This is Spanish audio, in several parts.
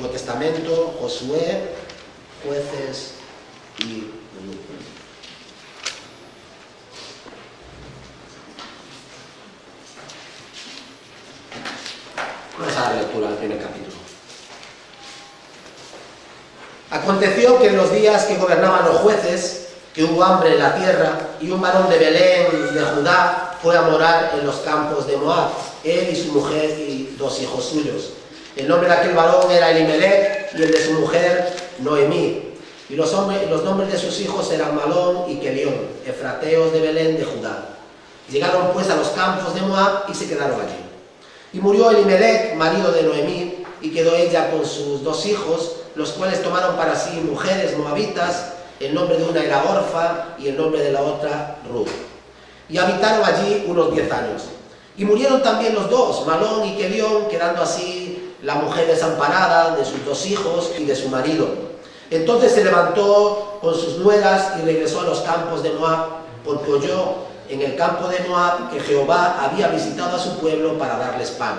Antiguo Testamento, Josué, Jueces y Ruth. Vamos a dar lectura al primer capítulo. Aconteció que en los días que gobernaban los jueces, que hubo hambre en la tierra, y un varón de Belén, de Judá, fue a morar en los campos de Moab, él y su mujer y 2 hijos suyos. El nombre de aquel varón era Elimelech, y el de su mujer Noemí. Y los nombres de sus hijos eran Malón y Kelión, efrateos de Belén de Judá. Llegaron pues a los campos de Moab y se quedaron allí. Y murió Elimelech, marido de Noemí, y quedó ella con sus 2 hijos, los cuales tomaron para sí mujeres moabitas. El nombre de una era Orfa y el nombre de la otra Ruth. Y habitaron allí unos 10 años. Y murieron también los 2, Malón y Kelión, quedando así la mujer desamparada de sus 2 hijos y de su marido. Entonces se levantó con sus nueras y regresó a los campos de Moab, porque oyó en el campo de Moab que Jehová había visitado a su pueblo para darles pan.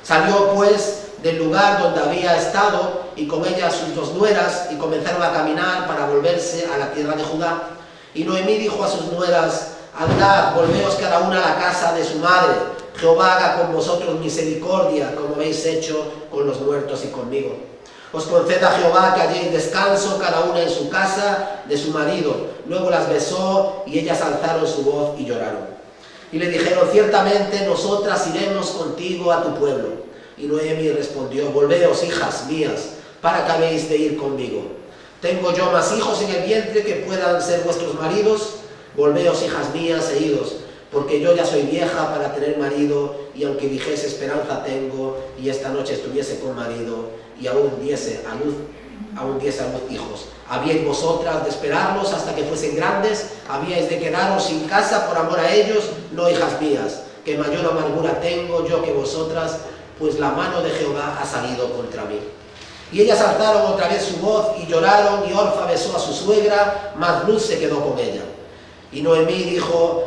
Salió pues del lugar donde había estado y con ella sus 2 nueras y comenzaron a caminar para volverse a la tierra de Judá. Y Noemí dijo a sus nueras: andad, volveos cada una a la casa de su madre. Jehová haga con vosotros misericordia, como habéis hecho con los muertos y conmigo. Os conceda Jehová que halléis descanso cada una en su casa de su marido. Luego las besó y ellas alzaron su voz y lloraron. Y le dijeron: ciertamente nosotras iremos contigo a tu pueblo. Y Noemí respondió: volveos, hijas mías, para que habéis de ir conmigo. ¿Tengo yo más hijos en el vientre que puedan ser vuestros maridos? Volveos, hijas mías, e idos, porque yo ya soy vieja para tener marido, y aunque dijese esperanza tengo, y esta noche estuviese con marido, y aún diese a luz hijos. ¿Habíais vosotras de esperarlos hasta que fuesen grandes? ¿Habíais de quedaros sin casa por amor a ellos? No, hijas mías, que mayor amargura tengo yo que vosotras, pues la mano de Jehová ha salido contra mí. Y ellas alzaron otra vez su voz y lloraron, y Orfa besó a su suegra, mas Ruth se quedó con ella. Y Noemí dijo: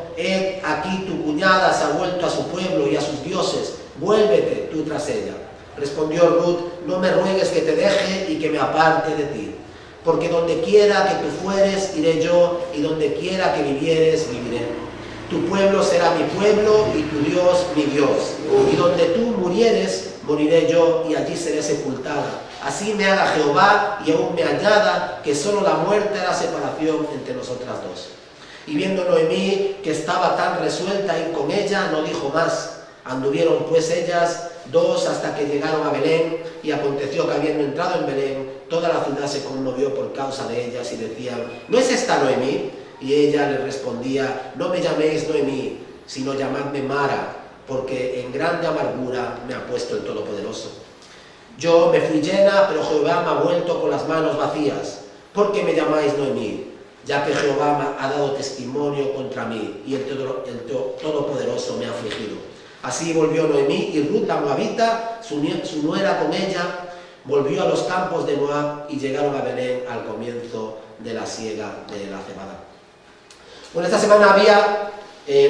aquí tu cuñada se ha vuelto a su pueblo y a sus dioses, vuélvete tú tras ella. Respondió Ruth: no me ruegues que te deje y que me aparte de ti, porque donde quiera que tú fueres, iré yo, y donde quiera que vivieres, viviré. Tu pueblo será mi pueblo y tu Dios mi Dios. Y donde tú murieres, moriré yo, y allí seré sepultada. Así me haga Jehová, y aún me añada, que solo la muerte hará separación entre nosotras 2. Y viendo Noemí que estaba tan resuelta a ir con ella, no dijo más. Anduvieron pues ellas 2 hasta que llegaron a Belén, y aconteció que habiendo entrado en Belén, toda la ciudad se conmovió por causa de ellas, y decían: ¿no es esta Noemí? Y ella le respondía: no me llaméis Noemí, sino llamadme Mara, porque en grande amargura me ha puesto el Todopoderoso. Yo me fui llena, pero Jehová me ha vuelto con las manos vacías. ¿Por qué me llamáis Noemí? Ya que Jehová me ha dado testimonio contra mí, y el Todopoderoso me ha afligido. Así volvió Noemí, y Ruth la moabita, su nuera con ella, volvió a los campos de Moab, y llegaron a Belén al comienzo de la siega de la cebada. Bueno, esta semana había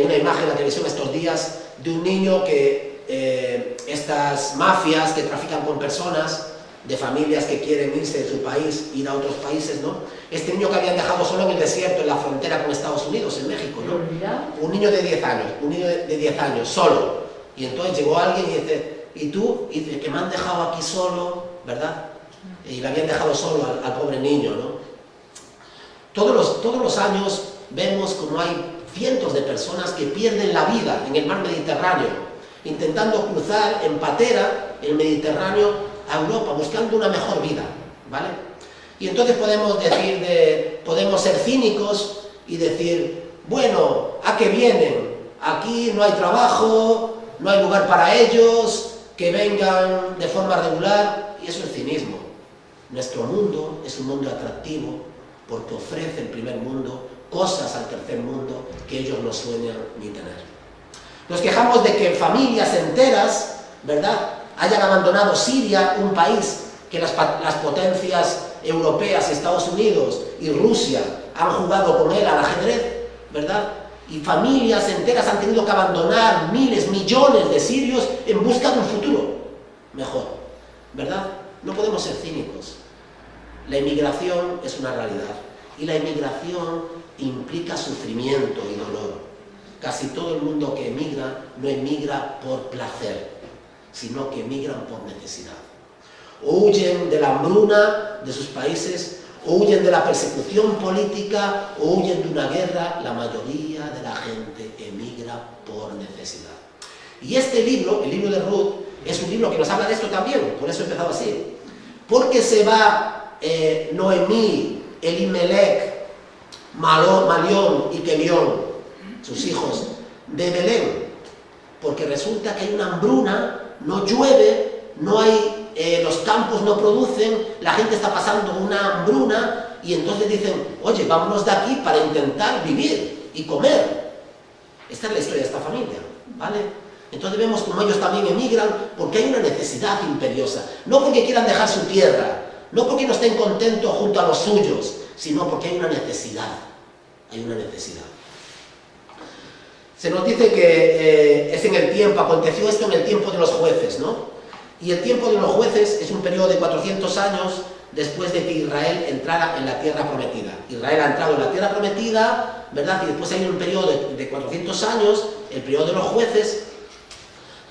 una imagen en la televisión estos días de un niño que estas mafias que trafican con personas, de familias que quieren irse de su país, ir a otros países, ¿no? Este niño que habían dejado solo en el desierto, en la frontera con Estados Unidos, en México, ¿no? Un niño de 10 años, solo. Y entonces llegó alguien y dice: ¿y tú? Y dice: que me han dejado aquí solo, ¿verdad? Y le habían dejado solo al pobre niño, ¿no? Todos los años vemos como hay cientos de personas que pierden la vida en el mar Mediterráneo, intentando cruzar en patera el Mediterráneo a Europa, buscando una mejor vida, ¿vale? Y entonces podemos ser cínicos y decir: bueno, ¿a qué vienen? Aquí no hay trabajo, no hay lugar para ellos, que vengan de forma regular. Y eso es cinismo. Nuestro mundo es un mundo atractivo porque ofrece el primer mundo cosas al tercer mundo que ellos no sueñan ni tener. Nos quejamos de que familias enteras, ¿verdad?, hayan abandonado Siria, un país que las potencias europeas, Estados Unidos y Rusia, han jugado con él al ajedrez, ¿verdad? Y familias enteras han tenido que abandonar miles, millones de sirios en busca de un futuro mejor, ¿verdad? no podemos ser cínicos. La inmigración es una realidad y la inmigración implica sufrimiento y dolor. Casi todo el mundo que emigra no emigra por placer, sino que emigran por necesidad. O huyen de la hambruna de sus países, o huyen de la persecución política, o huyen de una guerra. La mayoría de la gente emigra por necesidad. Y este libro, el libro de Ruth, es un libro que nos habla de esto también, por eso he empezado así. Porque se va Noemí, Elimelech, Malión y Kelión, sus hijos, de Belén, porque resulta que hay una hambruna, no llueve, no hay, los campos no producen, la gente está pasando una hambruna, y entonces dicen, oye, vámonos de aquí para intentar vivir y comer. Esta es la historia de esta familia, ¿vale? Entonces vemos como ellos también emigran porque hay una necesidad imperiosa, no porque quieran dejar su tierra, no porque no estén contentos junto a los suyos, sino porque hay una necesidad. Hay una necesidad. Se nos dice que es en el tiempo, aconteció esto en el tiempo de los jueces, ¿no? Y el tiempo de los jueces es un periodo de 400 años después de que Israel entrara en la tierra prometida. Israel ha entrado en la tierra prometida, ¿verdad? Y después hay un periodo de 400 años, el periodo de los jueces,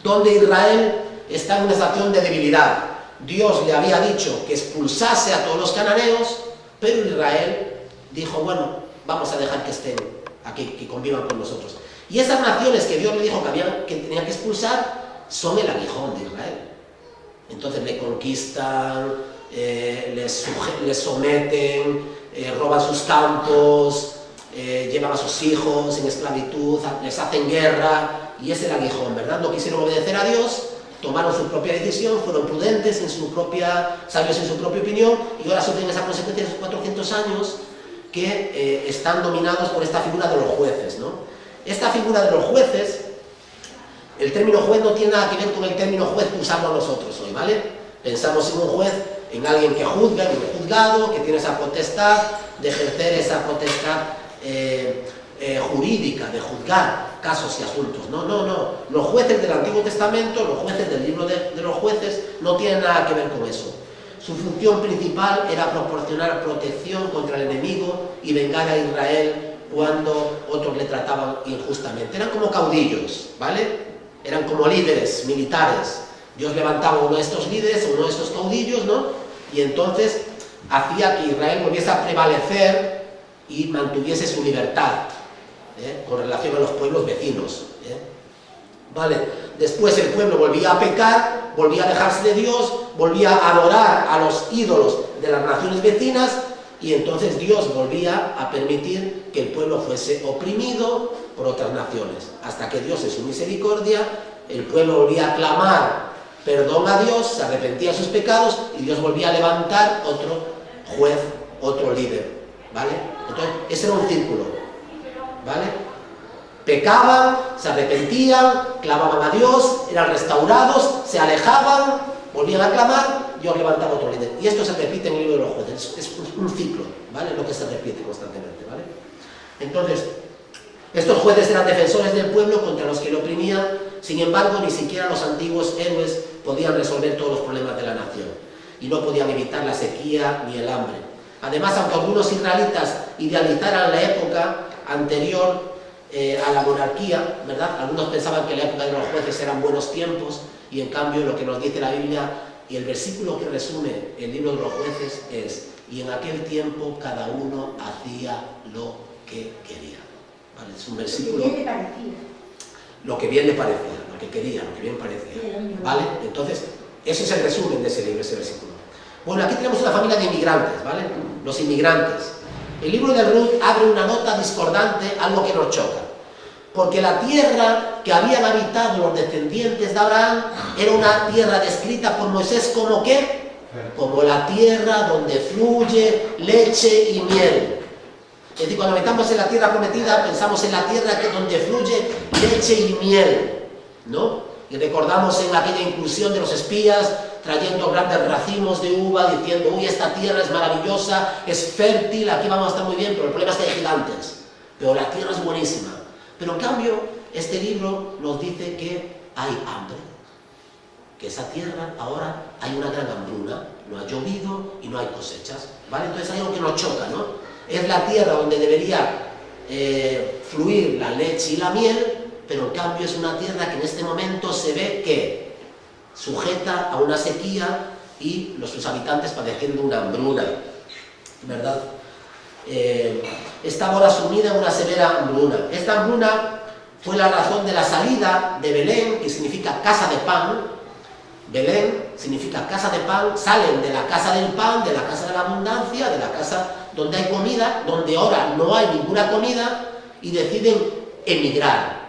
donde Israel está en una situación de debilidad. Dios le había dicho que expulsase a todos los cananeos, pero Israel dijo, bueno, vamos a dejar que estén aquí, que convivan con nosotros. Y esas naciones que Dios le dijo que tenían que expulsar son el aguijón de Israel. Entonces le conquistan, les someten, roban sus campos, llevan a sus hijos en esclavitud, les hacen guerra, y es el aguijón, ¿verdad? No quisieron obedecer a Dios, tomaron su propia decisión, fueron prudentes, sabios en su propia opinión, y ahora sufren esa consecuencia de esos 400 años que están dominados por esta figura de los jueces, ¿no? Esta figura de los jueces, el término juez no tiene nada que ver con el término juez que usamos nosotros hoy, ¿vale? Pensamos en un juez, en alguien que juzga, en un juzgado, que tiene esa potestad de ejercer esa potestad jurídica, de juzgar casos y asuntos. No, no, no. Los jueces del Antiguo Testamento, los jueces del libro de los jueces, no tienen nada que ver con eso. Su función principal era proporcionar protección contra el enemigo y vengar a Israel cuando otros le trataban injustamente. Eran como caudillos, ¿vale? Eran como líderes militares. Dios levantaba uno de estos líderes, uno de estos caudillos, ¿no? Y entonces hacía que Israel volviese a prevalecer y mantuviese su libertad, con relación a los pueblos vecinos, ¿vale? Después el pueblo volvía a pecar, volvía a alejarse de Dios, volvía a adorar a los ídolos de las naciones vecinas, y entonces Dios volvía a permitir que el pueblo fuese oprimido por otras naciones, hasta que Dios en su misericordia, el pueblo volvía a clamar perdón a Dios, se arrepentía de sus pecados, y Dios volvía a levantar otro juez, otro líder, ¿vale? Entonces, ese era un círculo, ¿vale? Pecaban, se arrepentían, clamaban a Dios, eran restaurados, se alejaban, volvían a clamar, Dios levantaba otro líder. Y esto se repite en el libro de los jueces, es un ciclo, ¿vale? Lo que se repite constantemente, ¿vale? Entonces, estos jueces eran defensores del pueblo contra los que lo oprimían. Sin embargo, ni siquiera los antiguos héroes podían resolver todos los problemas de la nación, y no podían evitar la sequía ni el hambre. Además, aunque algunos israelitas idealizaran la época anterior a la monarquía, ¿verdad? Algunos pensaban que la época de los jueces eran buenos tiempos, y en cambio lo que nos dice la Biblia y el versículo que resume el libro de los jueces es: y en aquel tiempo cada uno hacía lo que quería. ¿Vale? Es un versículo... Lo que bien le parecía, lo que quería, lo que bien parecía. ¿Vale? Entonces, eso es el resumen de ese libro, ese versículo. Bueno, aquí tenemos una familia de inmigrantes, ¿vale? Los inmigrantes. El libro de Ruth abre una nota discordante, algo que nos choca. Porque la tierra que habían habitado los descendientes de Abraham era una tierra descrita por Moisés como ¿qué? Como la tierra donde fluye leche y miel. Es decir, cuando metamos en la tierra prometida, pensamos en la tierra donde fluye leche y miel, ¿no? Y recordamos en aquella inclusión de los espías, trayendo grandes racimos de uva, diciendo, uy, esta tierra es maravillosa, es fértil, aquí vamos a estar muy bien, pero el problema es que hay gigantes. Pero la tierra es buenísima. Pero en cambio, este libro nos dice que hay hambre. que esa tierra ahora hay una gran hambruna, no ha llovido y no hay cosechas, ¿vale? Entonces hay algo que nos choca, ¿no? Es la tierra donde debería fluir la leche y la miel, pero en cambio es una tierra que en este momento se ve que sujeta a una sequía y sus habitantes padeciendo una hambruna, ¿verdad? Está ahora sumida en una severa hambruna. Esta hambruna fue la razón de la salida de Belén, que significa casa de pan. Belén significa casa de pan, salen de la casa del pan, de la casa de la abundancia, de la casa donde hay comida, donde ahora no hay ninguna comida, y deciden emigrar.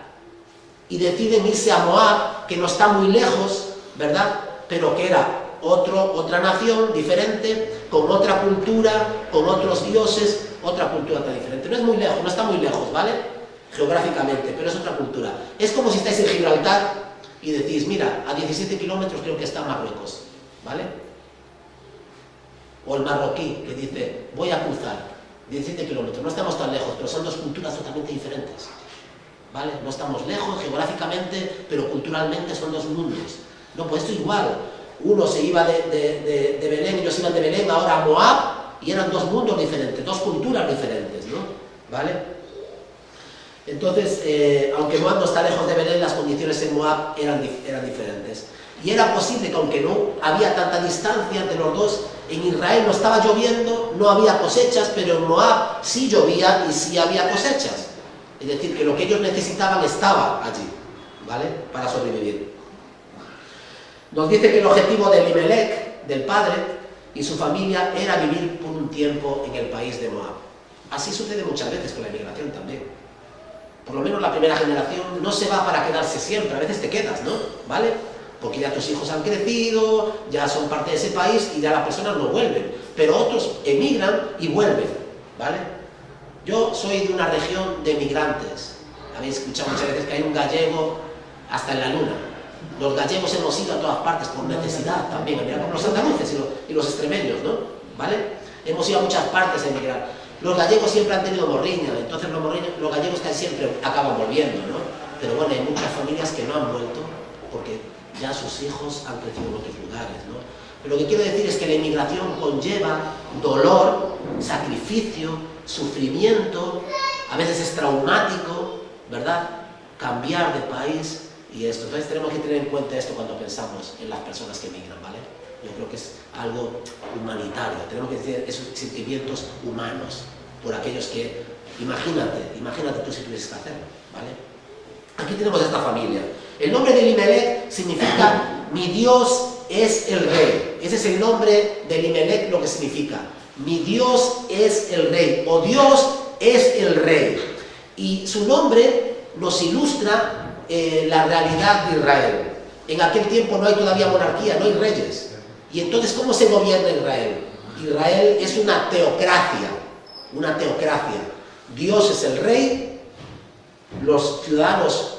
Y deciden irse a Moab, que no está muy lejos, ¿verdad? Pero que era otra nación diferente, con otra cultura, con otros dioses, otra cultura tan diferente. No es muy lejos, no está muy lejos, ¿vale? Geográficamente, pero es otra cultura. Es como si estáis en Gibraltar y decís, mira, a 17 kilómetros creo que está Marruecos, ¿vale? O el marroquí que dice, voy a cruzar 17 kilómetros, no estamos tan lejos, pero son dos culturas totalmente diferentes, ¿vale? No estamos lejos geográficamente, pero culturalmente son dos mundos. No, pues esto igual, uno se iba de Belén, ellos iban de Belén ahora a Moab, y eran dos mundos diferentes, dos culturas diferentes, ¿no? ¿Vale? Entonces, aunque Moab no está lejos de Belén, las condiciones en Moab eran diferentes. Y era posible que, aunque no había tanta distancia entre los dos, en Israel no estaba lloviendo, no había cosechas, pero en Moab sí llovía y sí había cosechas. Es decir, que lo que ellos necesitaban estaba allí, ¿vale? Para sobrevivir. Nos dice que el objetivo de Elimelech, del padre, y su familia era vivir por un tiempo en el país de Moab. Así sucede muchas veces con la inmigración también. Por lo menos la primera generación no se va para quedarse siempre, a veces te quedas, ¿no? ¿Vale? Porque ya tus hijos han crecido, ya son parte de ese país y ya las personas no vuelven. Pero otros emigran y vuelven, ¿vale? Yo soy de una región de migrantes. Habéis escuchado muchas veces que hay un gallego hasta en la luna. Los gallegos hemos ido a todas partes por necesidad también, mira, como los andaluces y los extremeños, ¿no? ¿Vale? Hemos ido a muchas partes a emigrar. Los gallegos siempre han tenido morriña, entonces los gallegos casi siempre acaban volviendo, ¿no? Pero bueno, hay muchas familias que no han vuelto porque ya sus hijos han crecido en otros lugares, ¿no? Pero lo que quiero decir es que la inmigración conlleva dolor, sacrificio, sufrimiento, a veces es traumático, ¿verdad? Cambiar de país y esto. Entonces tenemos que tener en cuenta esto cuando pensamos en las personas que emigran, ¿vale? Yo creo que es algo humanitario, tenemos que decir esos sentimientos humanos por aquellos que, imagínate tú si tuvieses que hacerlo, ¿vale? Aquí tenemos esta familia. El nombre de Elimelech significa mi Dios es el rey. Ese es el nombre de Elimelech, lo que significa mi Dios es el rey, o Dios es el rey. Y su nombre nos ilustra la realidad de Israel. En aquel tiempo no hay todavía monarquía, no hay reyes. Y entonces, ¿cómo se gobierna Israel? Israel es una teocracia, una teocracia. Dios es el rey, los ciudadanos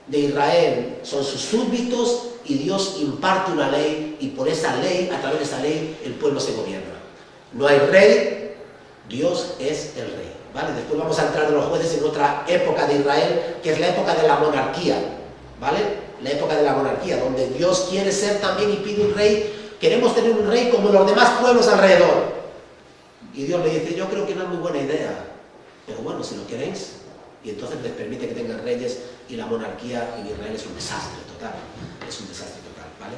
de Israel son sus súbditos y Dios imparte una ley y por esa ley, a través de esa ley, el pueblo se gobierna. No hay rey, Dios es el rey, ¿vale? Después vamos a entrar de los jueces en otra época de Israel, que es la época de la monarquía, ¿vale? La época de la monarquía, donde Dios quiere ser también y pide un rey. Queremos tener un rey como los demás pueblos alrededor. Y Dios le dice, yo creo que no es muy buena idea, pero bueno, si lo queréis. Y entonces les permite que tengan reyes y la monarquía en Israel es un desastre total. Es un desastre total, ¿vale?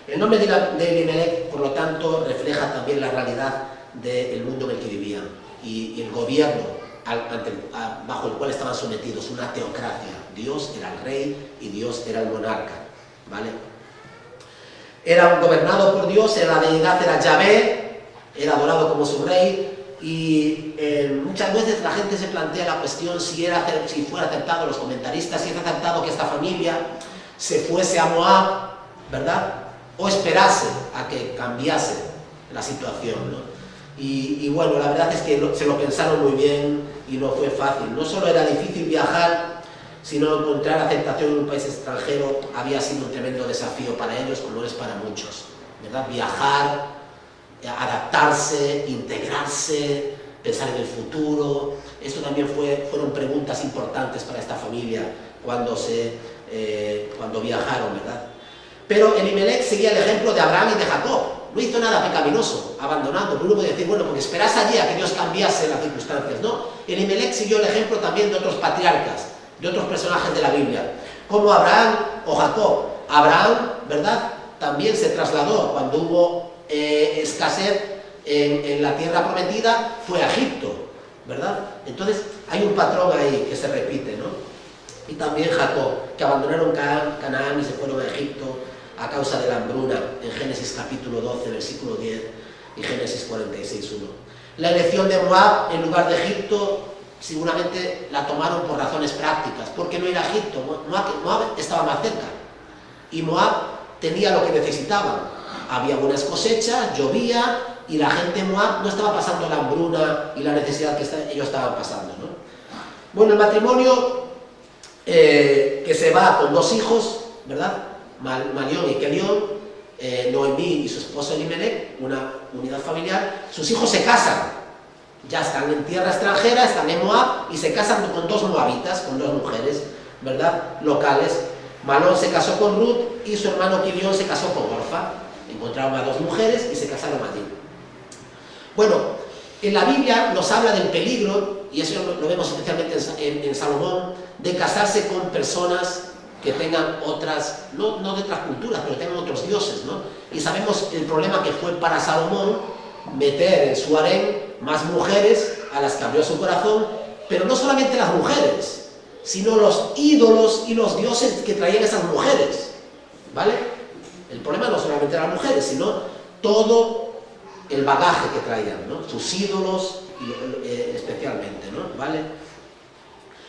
El nombre de Elimelech, por lo tanto, refleja también la realidad del mundo en el que vivían y el gobierno bajo el cual estaban sometidos, una teocracia. Dios era el rey y Dios era el monarca, ¿vale? Era gobernado por Dios, la deidad era Yahvé, era adorado como su rey, y muchas veces la gente se plantea la cuestión si fuera aceptado, los comentaristas, si es aceptado que esta familia se fuese a Moab, ¿verdad? O esperase a que cambiase la situación, ¿no? Y bueno, la verdad es que se lo pensaron muy bien y no fue fácil. No solo era difícil viajar, sino encontrar aceptación en un país extranjero había sido un tremendo desafío para ellos, como lo es para muchos, ¿verdad? Viajar, adaptarse, integrarse, pensar en el futuro. Esto también fueron preguntas importantes para esta familia cuando se cuando viajaron, ¿verdad? Pero Elimelech seguía el ejemplo de Abraham y de Jacob. No hizo nada pecaminoso, abandonando. Uno puede decir, bueno, porque esperas allí a que Dios cambiase las circunstancias. No, Elimelech siguió el ejemplo también de otros patriarcas, de otros personajes de la Biblia, como Abraham o Jacob. Abraham, ¿verdad?, también se trasladó cuando hubo escasez en la tierra prometida, fue a Egipto, ¿verdad? Entonces hay un patrón ahí que se repite, ¿no? Y también Jacob, que abandonaron Canaán y se fueron a Egipto a causa de la hambruna, en Génesis capítulo 12, versículo 10 y Génesis 46, 1. La elección de Moab en lugar de Egipto seguramente la tomaron por razones prácticas, porque no era Egipto, Moab estaba más cerca y Moab tenía lo que necesitaban. Había buenas cosechas, llovía y la gente de Moab no estaba pasando la hambruna y la necesidad que ellos estaban pasando, ¿no? Bueno, el matrimonio que se va con dos hijos, ¿verdad?, Malión y Kelión, Noemí y su esposo Elimelech, una unidad familiar. Sus hijos se casan, ya están en tierra extranjera, están en Moab y se casan con dos moabitas, con dos mujeres, ¿verdad?, locales. Malón se casó con Ruth y su hermano Kelión se casó con Orfa. Encontraron a dos mujeres y se casaron allí. Bueno, en la Biblia nos habla del peligro, y eso lo vemos especialmente en Salomón, de casarse con personas que tengan otras, no de otras culturas, pero tengan otros dioses, ¿no? Y sabemos el problema que fue para Salomón meter en su harén más mujeres a las que abrió su corazón, pero no solamente las mujeres, sino los ídolos y los dioses que traían esas mujeres, ¿vale? El problema no solamente eran las mujeres, sino todo el bagaje que traían, ¿no? Sus ídolos especialmente, ¿no? ¿Vale?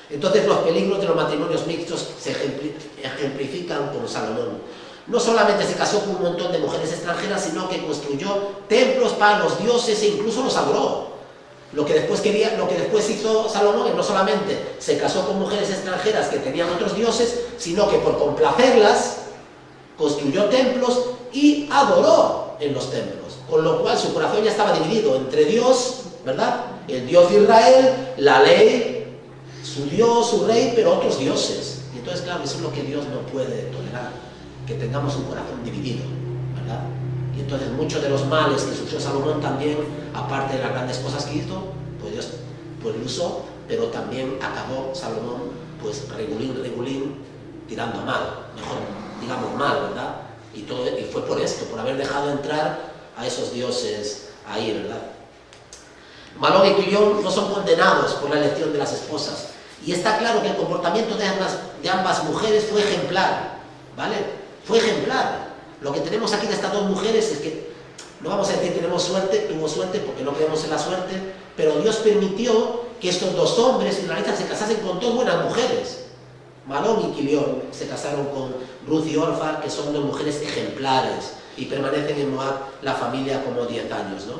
Entonces los peligros de los matrimonios mixtos se ejemplifican con Salomón. No solamente se casó con un montón de mujeres extranjeras, sino que construyó templos para los dioses e incluso los adoró. Lo que después hizo Salomón no solamente se casó con mujeres extranjeras que tenían otros dioses, sino que por complacerlas construyó templos y adoró en los templos, con lo cual su corazón ya estaba dividido entre Dios, ¿verdad?, el Dios de Israel, la ley, su Dios, su rey, pero otros dioses. Y entonces, claro, eso es lo que Dios no puede tolerar, que tengamos un corazón dividido, ¿verdad? Y entonces muchos de los males que sufrió Salomón también, aparte de las grandes cosas que hizo, pues Dios pues lo usó, pero también acabó Salomón pues regulín, tirando a mal, mejor digamos mal, ¿verdad? Y fue por esto, por haber dejado entrar a esos dioses ahí, ¿verdad? Malón y Kelión no son condenados por la elección de las esposas, y está claro que el comportamiento de ambas mujeres fue ejemplar, ¿vale? Fue ejemplar. Lo que tenemos aquí de estas dos mujeres es que, no vamos a decir tuvo suerte, porque no creemos en la suerte, pero Dios permitió que estos dos hombres israelitas se casasen con dos buenas mujeres. Malón y Kelión se casaron con Ruth y Orfa, que son dos mujeres ejemplares, y permanecen en Moab la familia como 10 años, ¿no?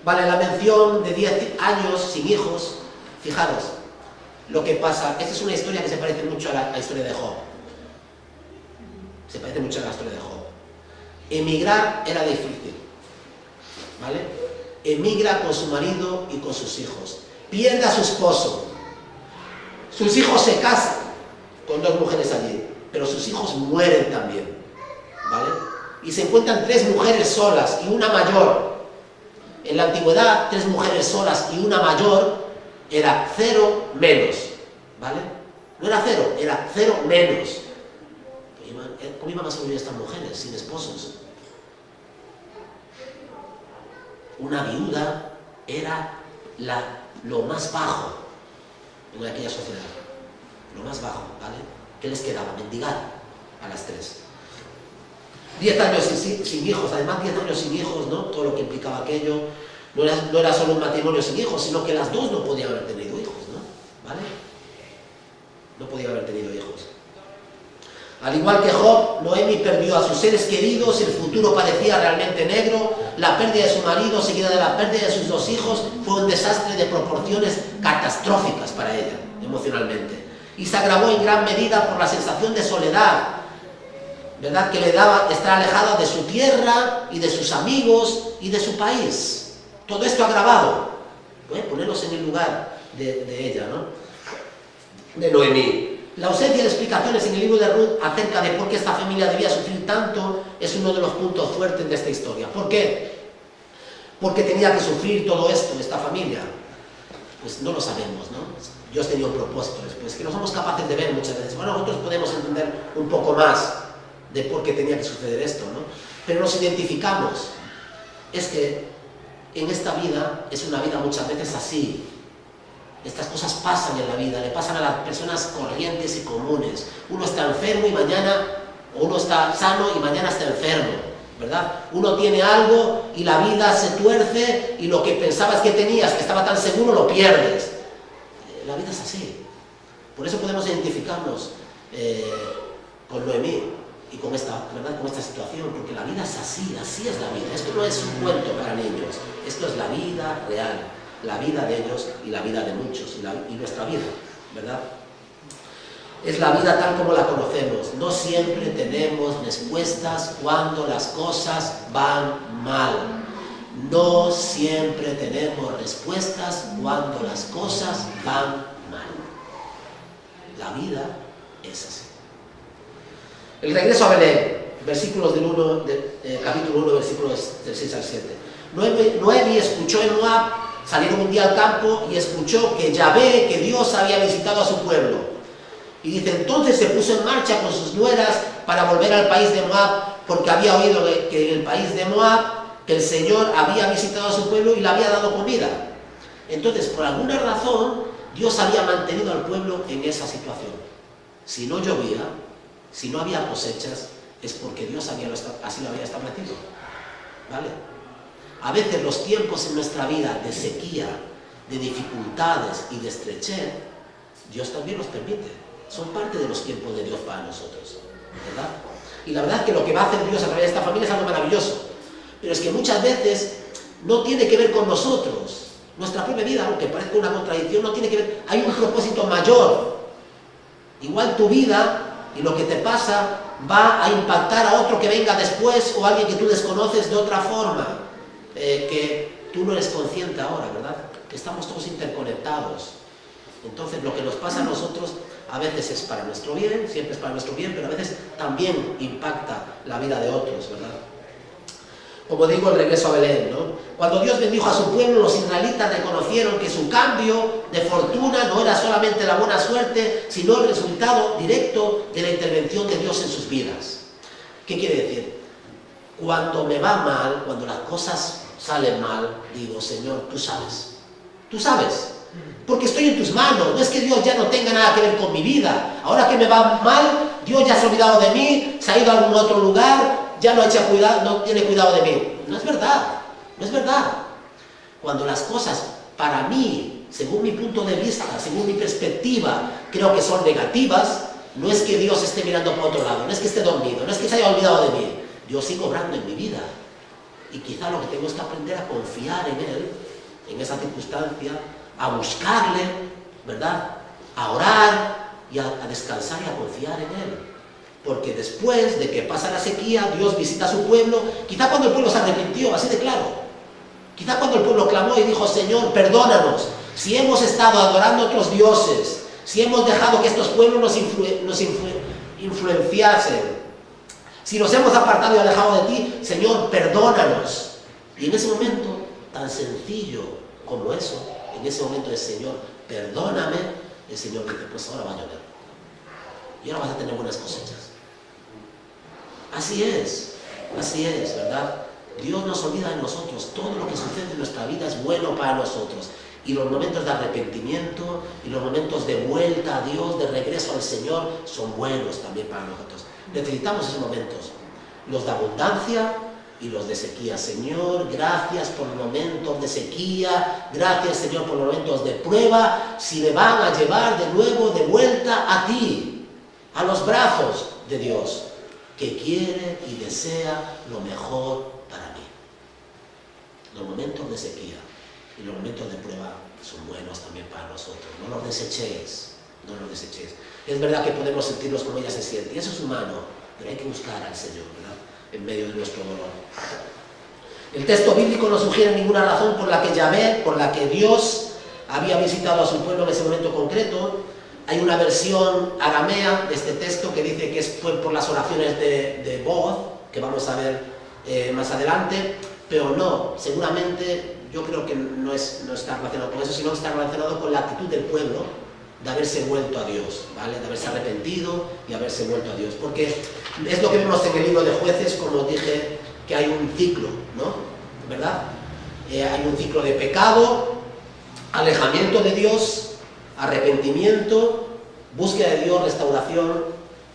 Vale, la mención de 10 años sin hijos, fijaros lo que pasa. Esta es una historia que se parece mucho a la historia de Job. Se parece mucho a la historia de Job. Emigrar era difícil, ¿vale? Emigra con su marido y con sus hijos. Pierde a su esposo. Sus hijos se casan con dos mujeres allí, pero sus hijos mueren también, ¿vale? Y se encuentran 3 mujeres solas y una mayor. En la antigüedad, 3 mujeres solas y una mayor era 0 menos, ¿vale? No era 0, era 0 menos. ¿Cómo iban a sobrevivir estas mujeres sin esposos? Una viuda era lo más bajo en aquella sociedad, lo más bajo, ¿vale? ¿Qué les quedaba? Mendigar a las 3. 10 años sin hijos, además 10 años sin hijos, ¿no? Todo lo que implicaba aquello. No era solo un matrimonio sin hijos, sino que las dos no podían haber tenido hijos, ¿no? ¿Vale? No podían haber tenido hijos. Al igual que Job, Noemi perdió a sus seres queridos, el futuro parecía realmente negro, la pérdida de su marido seguida de la pérdida de sus 2 hijos fue un desastre de proporciones catastróficas para ella, emocionalmente. Y se agravó en gran medida por la sensación de soledad, ¿verdad?, que le daba estar alejada de su tierra y de sus amigos y de su país. Todo esto agravado. Ponernos en el lugar de ella, ¿no?, de Noemí. La ausencia de explicaciones en el libro de Ruth acerca de por qué esta familia debía sufrir tanto es uno de los puntos fuertes de esta historia. ¿Por qué? ¿Por qué tenía que sufrir todo esto, esta familia? Pues no lo sabemos, ¿no? Dios tenía un propósito después, que no somos capaces de ver muchas veces. Bueno, nosotros podemos entender un poco más de por qué tenía que suceder esto, ¿no? Pero nos identificamos. Es que en esta vida es una vida muchas veces así. Estas cosas pasan en la vida, le pasan a las personas corrientes y comunes. Uno está enfermo y mañana, o uno está sano y mañana está enfermo, ¿verdad? Uno tiene algo y la vida se tuerce y lo que pensabas que tenías, que estaba tan seguro, lo pierdes. La vida es así. Por eso podemos identificarnos con Noemí y con esta, ¿verdad? Con esta situación, porque la vida es así, así es la vida. Esto no es un cuento para niños, esto es la vida real, la vida de ellos y la vida de muchos, y nuestra vida, ¿verdad? Es la vida tal como la conocemos. No siempre tenemos respuestas cuando las cosas van mal. No siempre tenemos respuestas cuando las cosas van mal. La vida es así. El regreso a Belén, versículos del capítulo 1, versículos del 6 al 7. Noemi escuchó en Moab, salieron un día al campo y escuchó que Yahvé, que Dios había visitado a su pueblo. Y dice, entonces se puso en marcha con sus nueras para volver al país de Moab, porque había oído que en el país de Moab que el Señor había visitado a su pueblo y le había dado comida. Entonces, por alguna razón, Dios había mantenido al pueblo en esa situación. Si no llovía, si no había cosechas, es porque Dios así lo había establecido. ¿Vale? A veces los tiempos en nuestra vida de sequía, de dificultades y de estrechez, Dios también los permite. Son parte de los tiempos de Dios para nosotros, ¿verdad? Y la verdad es que lo que va a hacer Dios a través de esta familia es algo maravilloso. Pero es que muchas veces no tiene que ver con nosotros. Nuestra propia vida, aunque parezca una contradicción, no tiene que ver. Hay un propósito mayor. Igual tu vida y lo que te pasa va a impactar a otro que venga después o a alguien que tú desconoces de otra forma, que tú no eres consciente ahora, ¿verdad? Estamos todos interconectados. Entonces lo que nos pasa a nosotros a veces es para nuestro bien, siempre es para nuestro bien, pero a veces también impacta la vida de otros, ¿verdad? Como digo, el regreso a Belén, ¿no? Cuando Dios bendijo a su pueblo, los israelitas reconocieron que su cambio de fortuna no era solamente la buena suerte, sino el resultado directo de la intervención de Dios en sus vidas. ¿Qué quiere decir? Cuando me va mal, cuando las cosas salen mal, digo, Señor, tú sabes, porque estoy en tus manos. No es que Dios ya no tenga nada que ver con mi vida. Ahora que me va mal, Dios ya se ha olvidado de mí, se ha ido a algún otro lugar, ya no tiene cuidado de mí. No es verdad, no es verdad. Cuando las cosas, para mí, según mi punto de vista, según mi perspectiva, creo que son negativas, no es que Dios esté mirando para otro lado, no es que esté dormido, no es que se haya olvidado de mí. Dios sigue obrando en mi vida. Y quizá lo que tengo es que aprender a confiar en Él, en esa circunstancia, a buscarle, ¿verdad? A orar y a descansar y a confiar en Él. Porque después de que pasa la sequía, Dios visita a su pueblo, quizá cuando el pueblo se arrepintió, así de claro. Quizá cuando el pueblo clamó y dijo, Señor, perdónanos, si hemos estado adorando a otros dioses, si hemos dejado que estos pueblos nos influenciasen, si nos hemos apartado y alejado de ti, Señor, perdónanos. Y en ese momento, tan sencillo como eso, en ese momento el Señor, perdóname, el Señor dice, pues ahora va a llover. Y ahora vas a tener buenas cosechas. Así es, ¿verdad? Dios nos olvida de nosotros. Todo lo que sucede en nuestra vida es bueno para nosotros. Y los momentos de arrepentimiento y los momentos de vuelta a Dios, de regreso al Señor, son buenos también para nosotros. Necesitamos esos momentos, los de abundancia y los de sequía. Señor, gracias por los momentos de sequía, gracias, Señor, por los momentos de prueba, si me van a llevar de nuevo de vuelta a ti, a los brazos de Dios, que quiere y desea lo mejor para mí. Los momentos de sequía y los momentos de prueba son buenos también para nosotros. No los desechéis, no los desechéis. Es verdad que podemos sentirnos como ella se siente, y eso es humano, pero hay que buscar al Señor, ¿verdad?, en medio de nuestro dolor. El texto bíblico no sugiere ninguna razón por la que Yahvé, por la que Dios había visitado a su pueblo en ese momento concreto, Hay una versión aramea de este texto que dice que fue por las oraciones de Booz, que vamos a ver más adelante, pero no, seguramente yo creo que no está relacionado con eso, sino que está relacionado con la actitud del pueblo de haberse vuelto a Dios, ¿vale? De haberse arrepentido y haberse vuelto a Dios. Porque es lo que vemos en el libro de Jueces, como dije, que hay un ciclo, ¿no? ¿Verdad? Hay un ciclo de pecado, alejamiento de Dios, arrepentimiento, búsqueda de Dios, restauración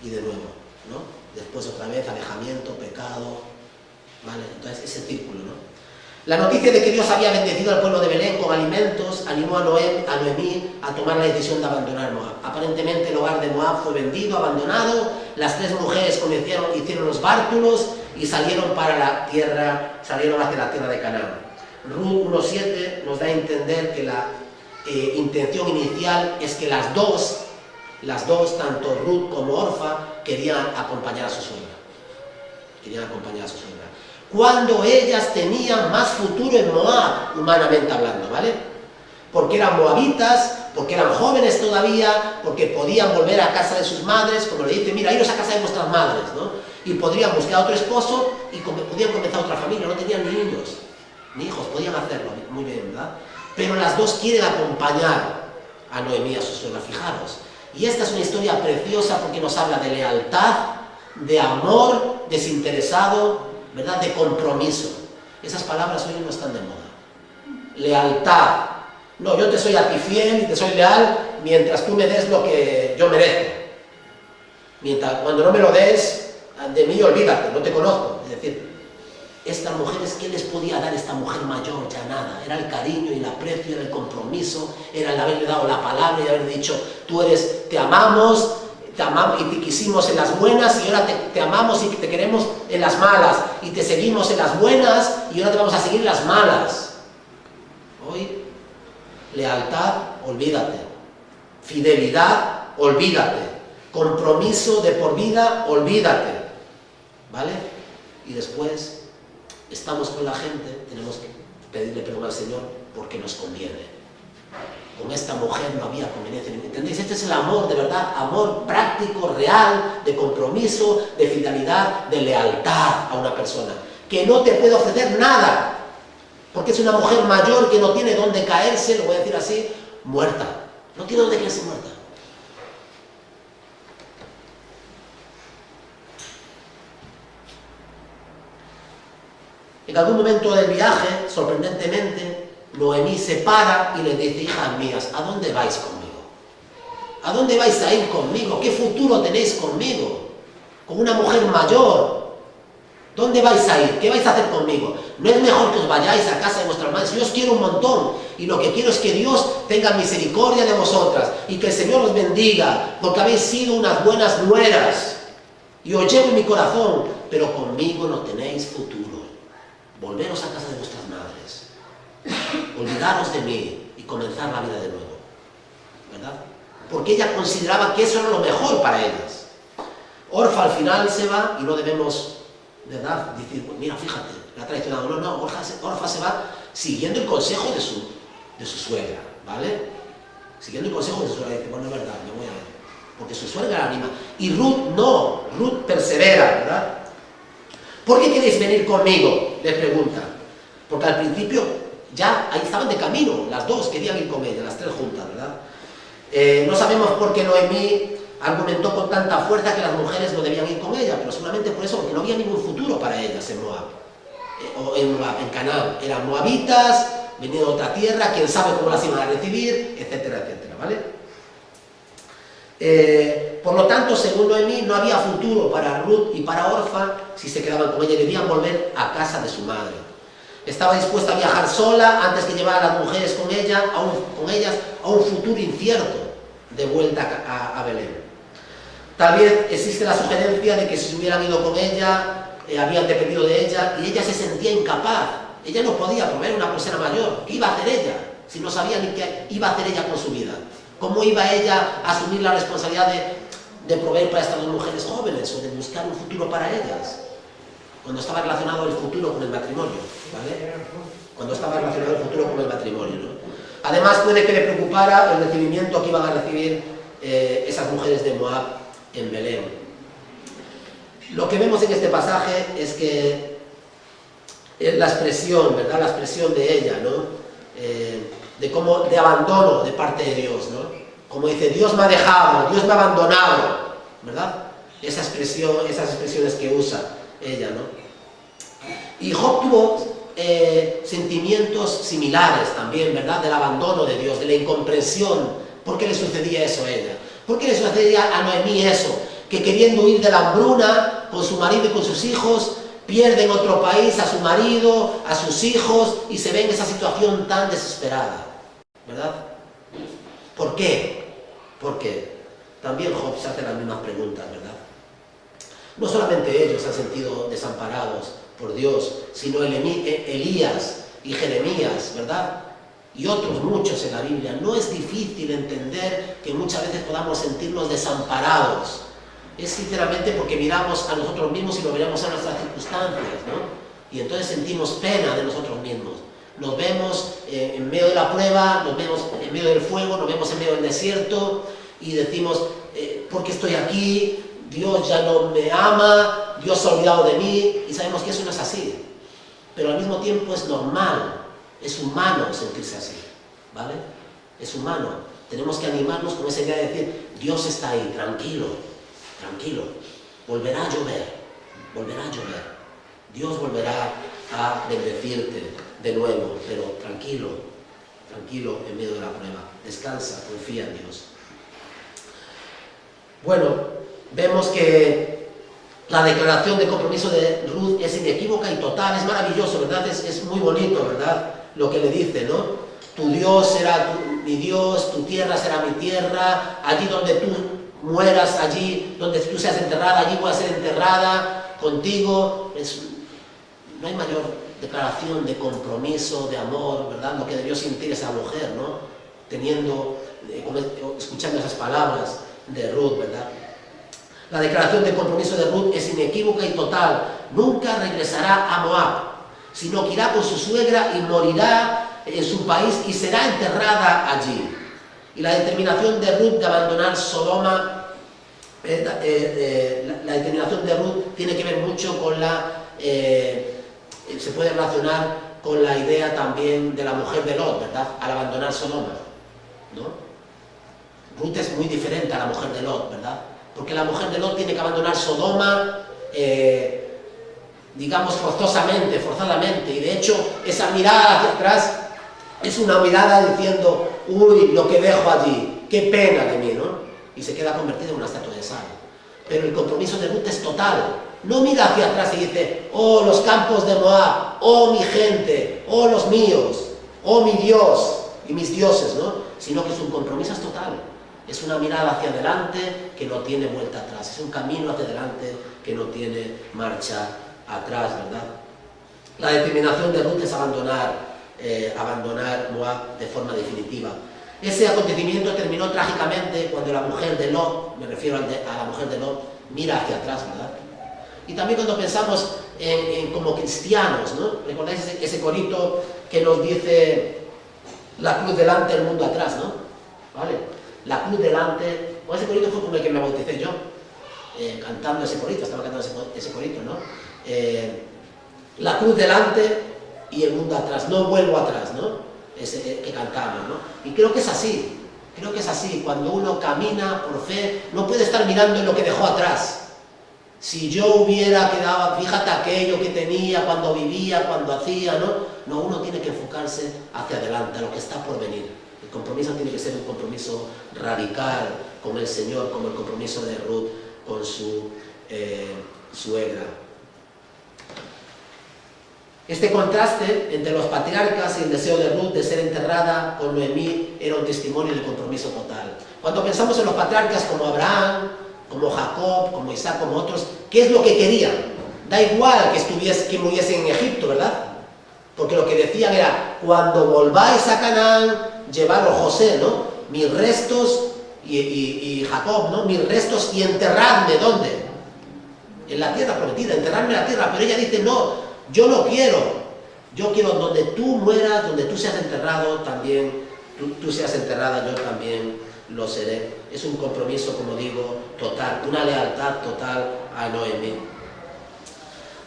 y de nuevo, ¿no? Después otra vez alejamiento, pecado, ¿vale? Entonces ese círculo, ¿no? La noticia de que Dios había bendecido al pueblo de Belén con alimentos animó a Noemí a tomar la decisión de abandonar Moab. Aparentemente el hogar de Moab fue vendido, abandonado, las 3 mujeres hicieron los bártulos y salieron hacia la tierra de Canaán. Ruth 1:7 nos da a entender que la intención inicial es que las dos, tanto Ruth como Orfa, querían acompañar a su suegra. Cuando ellas tenían más futuro en Moab, humanamente hablando, ¿vale? Porque eran moabitas, porque eran jóvenes todavía, porque podían volver a casa de sus madres, como le dice, mira, iros a casa de vuestras madres, ¿no? Y podrían buscar otro esposo y podían comenzar otra familia, no tenían ni niños, ni hijos, podían hacerlo, muy bien, ¿verdad? Pero las dos quieren acompañar a Noemí, a su suegra, fijaros. Y esta es una historia preciosa porque nos habla de lealtad, de amor desinteresado, ¿verdad? De compromiso. Esas palabras hoy no están de moda. Lealtad. No, yo te soy a ti fiel y te soy leal mientras tú me des lo que yo merezco. Cuando no me lo des, de mí olvídate, no te conozco. Es decir, estas mujeres, ¿qué les podía dar esta mujer mayor? Ya nada. Era el cariño y el aprecio, era el compromiso, era el haberle dado la palabra y haber dicho, te amamos y te quisimos en las buenas y ahora te amamos y te queremos en las malas y te seguimos en las buenas y ahora te vamos a seguir en las malas. Hoy, lealtad, olvídate. Fidelidad, olvídate. Compromiso de por vida, olvídate. ¿Vale? Y después, estamos con la gente, tenemos que pedirle perdón al Señor porque nos conviene. Con esta mujer no había conveniencia. ¿Entendéis? Este es el amor, de verdad, amor práctico, real, de compromiso, de fidelidad, de lealtad a una persona, que no te puede ofrecer nada, porque es una mujer mayor que no tiene dónde caerse, lo voy a decir así, muerta. No tiene dónde caerse muerta. En algún momento del viaje, sorprendentemente, Noemí se para y le dice, hijas mías, ¿a dónde vais conmigo? ¿A dónde vais a ir conmigo? ¿Qué futuro tenéis conmigo? Con una mujer mayor. ¿Dónde vais a ir? ¿Qué vais a hacer conmigo? ¿No es mejor que os vayáis a casa de vuestras madres? Yo os quiero un montón y lo que quiero es que Dios tenga misericordia de vosotras y que el Señor os bendiga porque habéis sido unas buenas nueras y os llevo en mi corazón, pero conmigo no tenéis futuro. Volveros a casa de vuestras madres. Olvidaros de mí y comenzar la vida de nuevo, ¿verdad? Porque ella consideraba que eso era lo mejor para ellas. Orfa al final se va y no debemos, ¿verdad?, decir, mira, fíjate, la ha traicionado. No, Orfa se va siguiendo el consejo de su suegra, ¿vale? Siguiendo el consejo de su suegra, dice, bueno, es verdad, me voy a ver, porque su suegra la anima. Y Ruth no, Ruth persevera, ¿verdad? ¿Por qué queréis venir conmigo?, les pregunta. Porque al principio ya ahí estaban de camino, las dos querían ir con ella, las 3 juntas, ¿verdad? No sabemos por qué Noemí argumentó con tanta fuerza que las mujeres no debían ir con ella, pero seguramente por eso, porque no había ningún futuro para ellas en Moab, en Canaán. Eran moabitas, venían de otra tierra, quién sabe cómo las iban a recibir, etcétera, etcétera, ¿vale? Por lo tanto, según Noemí, no había futuro para Ruth y para Orfa si se quedaban con ella, debían volver a casa de su madre. Estaba dispuesta a viajar sola antes que llevar a las mujeres con ellas a un futuro incierto de vuelta a Belén. Tal vez existe la sugerencia de que si se hubieran ido con ella, habían dependido de ella y ella se sentía incapaz. Ella no podía proveer una persona mayor. ¿Qué iba a hacer ella si no sabía ni qué iba a hacer ella con su vida? ¿Cómo iba ella a asumir la responsabilidad de proveer para estas 2 mujeres jóvenes o de buscar un futuro para ellas? Cuando estaba relacionado el futuro con el matrimonio, ¿vale? Cuando estaba relacionado el futuro con el matrimonio, ¿no? Además puede que le preocupara el recibimiento que iban a recibir esas mujeres de Moab en Belén. Lo que vemos en este pasaje es que la expresión, ¿verdad? La expresión de ella, ¿no? De abandono de parte de Dios, ¿no? Como dice, Dios me ha dejado, Dios me ha abandonado, ¿verdad? Esas expresiones que usa ella, ¿no? Y Job tuvo sentimientos similares también, ¿verdad? Del abandono de Dios, de la incomprensión. ¿Por qué le sucedía eso a ella? ¿Por qué le sucedía a Noemí eso? Que queriendo huir de la hambruna con su marido y con sus hijos, pierde en otro país a su marido, a sus hijos, y se ve en esa situación tan desesperada, ¿verdad? ¿Por qué? Porque también Job se hace las mismas preguntas, ¿verdad? No solamente ellos se han sentido desamparados por Dios, sino Elías y Jeremías, ¿verdad? Y otros muchos en la Biblia. No es difícil entender que muchas veces podamos sentirnos desamparados. Es sinceramente porque miramos a nosotros mismos y lo miramos a nuestras circunstancias, ¿no? Y entonces sentimos pena de nosotros mismos. Nos vemos en medio de la prueba, nos vemos en medio del fuego, nos vemos en medio del desierto y decimos, ¿por qué estoy aquí? Dios ya no me ama, Dios se ha olvidado de mí, y sabemos que eso no es así. Pero al mismo tiempo es normal, es humano sentirse así, ¿vale? Es humano. Tenemos que animarnos con esa idea de decir, Dios está ahí, tranquilo, tranquilo, volverá a llover, volverá a llover. Dios volverá a bendecirte de nuevo, pero tranquilo, tranquilo en medio de la prueba. Descansa, confía en Dios. Bueno, vemos que la declaración de compromiso de Ruth es inequívoca y total, es maravilloso, ¿verdad? Es muy bonito, ¿verdad? Lo que le dice, ¿no? Tu Dios será mi Dios, tu tierra será mi tierra, allí donde tú mueras, allí donde tú seas enterrada, allí voy a ser enterrada contigo. No hay mayor declaración de compromiso, de amor, ¿verdad? Lo que debió sentir esa mujer, ¿no? Escuchando esas palabras de Ruth, ¿verdad? La declaración de compromiso de Ruth es inequívoca y total. Nunca regresará a Moab, sino que irá con su suegra y morirá en su país y será enterrada allí. Y la determinación de Ruth de abandonar Sodoma, la determinación de Ruth tiene que ver mucho con se puede relacionar con la idea también de la mujer de Lot, ¿verdad? Al abandonar Sodoma, ¿no? Ruth es muy diferente a la mujer de Lot, ¿verdad? Porque la mujer de Lot tiene que abandonar Sodoma, digamos, forzadamente, y de hecho esa mirada hacia atrás es una mirada diciendo, uy, lo que dejo allí, qué pena de mí, ¿no? Y se queda convertida en una estatua de sal. Pero el compromiso de Ruth es total. No mira hacia atrás y dice, oh, los campos de Moab, oh, mi gente, oh, los míos, oh, mi Dios y mis dioses, ¿no? Sino que su compromiso es total. Es una mirada hacia adelante que no tiene vuelta atrás. Es un camino hacia adelante que no tiene marcha atrás, ¿verdad? La determinación de Ruth es abandonar Moab de forma definitiva. Ese acontecimiento terminó trágicamente cuando la mujer de Lot, me refiero a la mujer de Lot, mira hacia atrás, ¿verdad? Y también cuando pensamos como cristianos, ¿no? ¿Recordáis ese corito que nos dice la cruz delante, el mundo atrás, ¿no? ¿Vale? La cruz delante, o ese corito fue con el que me bauticé yo, cantando ese corito, estaba cantando ese corito, ¿no? La cruz delante y el mundo atrás, no vuelvo atrás, ¿no? Ese que cantamos, ¿no? Y creo que es así, cuando uno camina por fe, no puede estar mirando en lo que dejó atrás. Si yo hubiera quedado, fíjate aquello que tenía, cuando vivía, cuando hacía, ¿no? No, uno tiene que enfocarse hacia adelante, a lo que está por venir. El compromiso tiene que ser un compromiso radical con el Señor, como el compromiso de Ruth con su suegra. Este contraste entre los patriarcas y el deseo de Ruth de ser enterrada con Noemí era un testimonio de compromiso total. Cuando pensamos en los patriarcas como Abraham, como Jacob, como Isaac, como otros, ¿qué es lo que querían? Da igual que muriesen en Egipto, ¿verdad? Porque lo que decían era, cuando volváis a Canaán, llevaros José, ¿no? Mis restos, y Jacob, ¿no? Mis restos y enterradme, ¿dónde? En la tierra prometida, enterradme en la tierra. Pero ella dice, no, yo no quiero. Yo quiero donde tú mueras, donde tú seas enterrado, también, tú seas enterrada, yo también lo seré. Es un compromiso, como digo, total, una lealtad total a Noemí.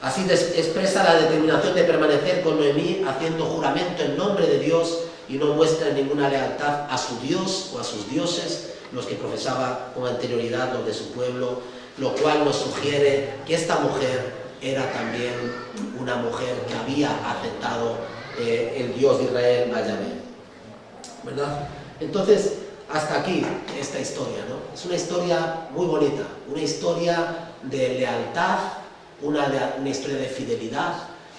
Así expresa la determinación de permanecer con Noemí haciendo juramento en nombre de Dios y no muestra ninguna lealtad a su Dios o a sus dioses, los que profesaba con anterioridad los de su pueblo, lo cual nos sugiere que esta mujer era también una mujer que había aceptado el Dios de Israel, Yahvé, ¿verdad? Entonces, hasta aquí esta historia, ¿no? Es una historia muy bonita, una historia de lealtad, una historia de fidelidad,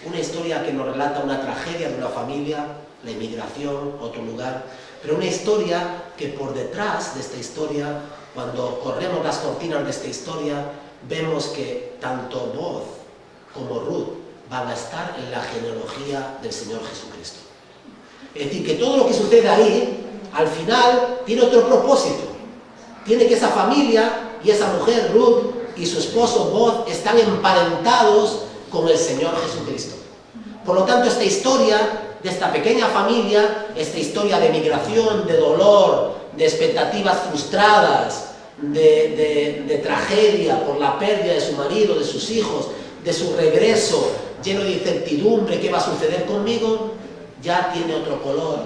una historia que nos relata una tragedia de una familia, la inmigración, otro lugar, pero una historia que por detrás de esta historia, cuando corremos las cortinas de esta historia, vemos que tanto Booz como Ruth van a estar en la genealogía del Señor Jesucristo. Es decir, que todo lo que sucede ahí, al final, tiene otro propósito. Tiene que esa familia y esa mujer, Ruth, y su esposo Booz, están emparentados con el Señor Jesucristo. Por lo tanto, esta historia de esta pequeña familia, esta historia de migración, de dolor, de expectativas frustradas, de tragedia por la pérdida de su marido, de sus hijos, de su regreso lleno de incertidumbre, ¿qué va a suceder conmigo?, ya tiene otro color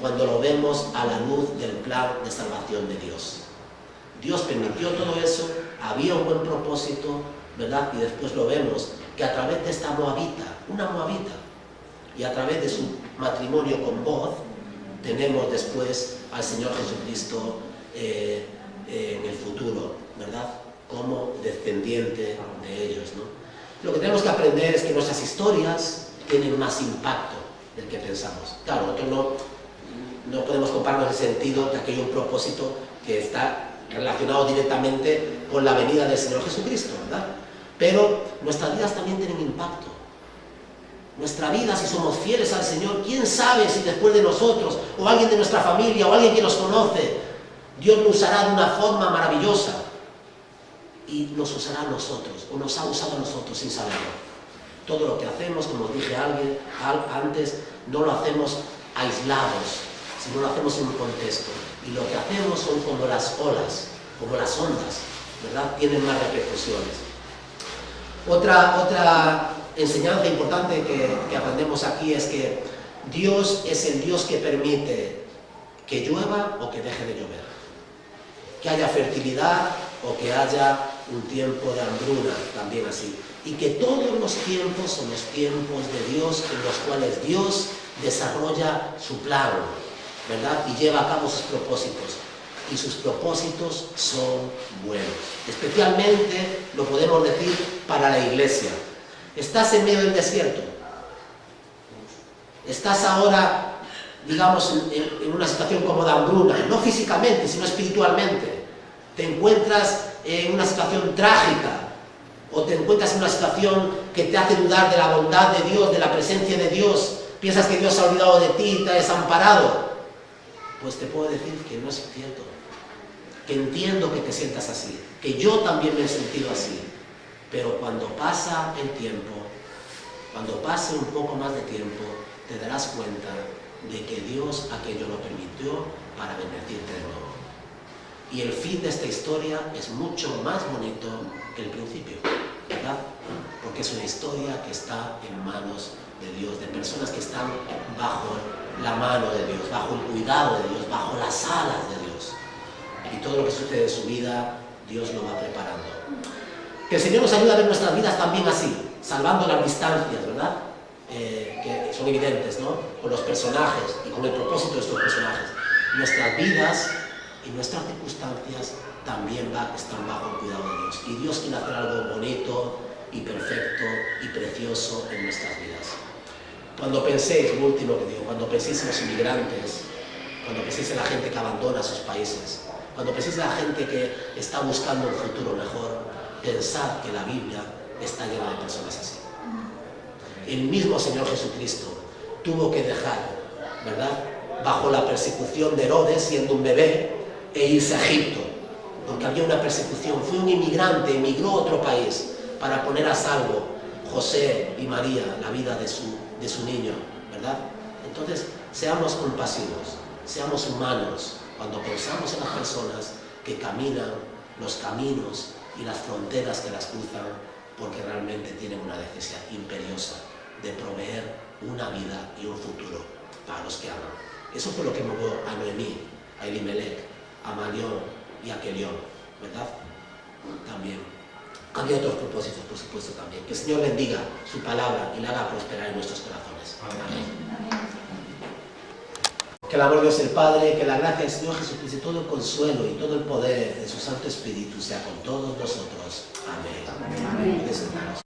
cuando lo vemos a la luz del plan de salvación de Dios. Dios permitió todo eso, había un buen propósito, ¿verdad? Y después lo vemos que a través de esta moabita, una moabita, y a través de su matrimonio con Booz, tenemos después al Señor Jesucristo en el futuro, ¿verdad? Como descendiente de ellos, ¿no? Lo que tenemos que aprender es que nuestras historias tienen más impacto del que pensamos. Claro, nosotros no podemos compararnos en el sentido de que hay un propósito que está relacionado directamente con la venida del Señor Jesucristo, ¿verdad? Pero nuestras vidas también tienen impacto. Nuestra vida, si somos fieles al Señor, quién sabe si después de nosotros, o alguien de nuestra familia, o alguien que nos conoce, Dios nos usará de una forma maravillosa y nos usará a nosotros, o nos ha usado a nosotros sin saberlo. Todo lo que hacemos, como dije antes, no lo hacemos aislados, sino lo hacemos en un contexto. Y lo que hacemos son como las olas, como las ondas, ¿verdad? Tienen más repercusiones. Otra enseñanza importante que aprendemos aquí es que Dios es el Dios que permite que llueva o que deje de llover, que haya fertilidad o que haya un tiempo de hambruna, también así, y que todos los tiempos son los tiempos de Dios en los cuales Dios desarrolla su plan, ¿verdad? Y lleva a cabo sus propósitos, y sus propósitos son buenos. Especialmente lo podemos decir para la iglesia. Estás en medio del desierto, estás ahora, digamos, en una situación como de hambruna, no físicamente, sino espiritualmente. Te encuentras en una situación trágica, o te encuentras en una situación que te hace dudar de la bondad de Dios, de la presencia de Dios, piensas que Dios se ha olvidado de ti y te ha desamparado. Pues te puedo decir que no es cierto, que entiendo que te sientas así, que yo también me he sentido así, pero cuando pasa el tiempo, cuando pase un poco más de tiempo, te darás cuenta de que Dios aquello lo permitió para bendecirte de nuevo. Y el fin de esta historia es mucho más bonito que el principio, ¿verdad? Porque es una historia que está en manos de Dios, de personas que están bajo la mano de Dios, bajo el cuidado de Dios, bajo las alas de Dios. Y todo lo que sucede en su vida, Dios lo va preparando. Que el Señor nos ayude a ver nuestras vidas también así, salvando las distancias, ¿verdad? Que son evidentes, ¿no? Con los personajes y con el propósito de estos personajes. Nuestras vidas y nuestras circunstancias también están bajo el cuidado de Dios. Y Dios quiere hacer algo bonito y perfecto y precioso en nuestras vidas. Cuando penséis, lo último que digo, cuando penséis en los inmigrantes, cuando penséis en la gente que abandona sus países, cuando penséis en la gente que está buscando un futuro mejor, pensad que la Biblia está llena de personas así. El mismo Señor Jesucristo tuvo que dejar, ¿verdad?, bajo la persecución de Herodes, siendo un bebé, e irse a Egipto, porque había una persecución. Fue un inmigrante, emigró a otro país para poner a salvo José y María, la vida de su niño, ¿verdad? Entonces, seamos compasivos, seamos humanos, cuando pensamos en las personas que caminan los caminos y las fronteras que las cruzan porque realmente tienen una necesidad imperiosa de proveer una vida y un futuro para los que aman. Eso fue lo que movió a Noemí, a Elimelech, a Malión y a Kelión, ¿verdad? También. Había otros propósitos, por supuesto, también. Que el Señor bendiga su palabra y la haga prosperar en nuestros corazones. Amén. Que el amor de Dios el Padre, que la gracia del Señor Jesucristo y todo el consuelo y todo el poder de su Santo Espíritu sea con todos nosotros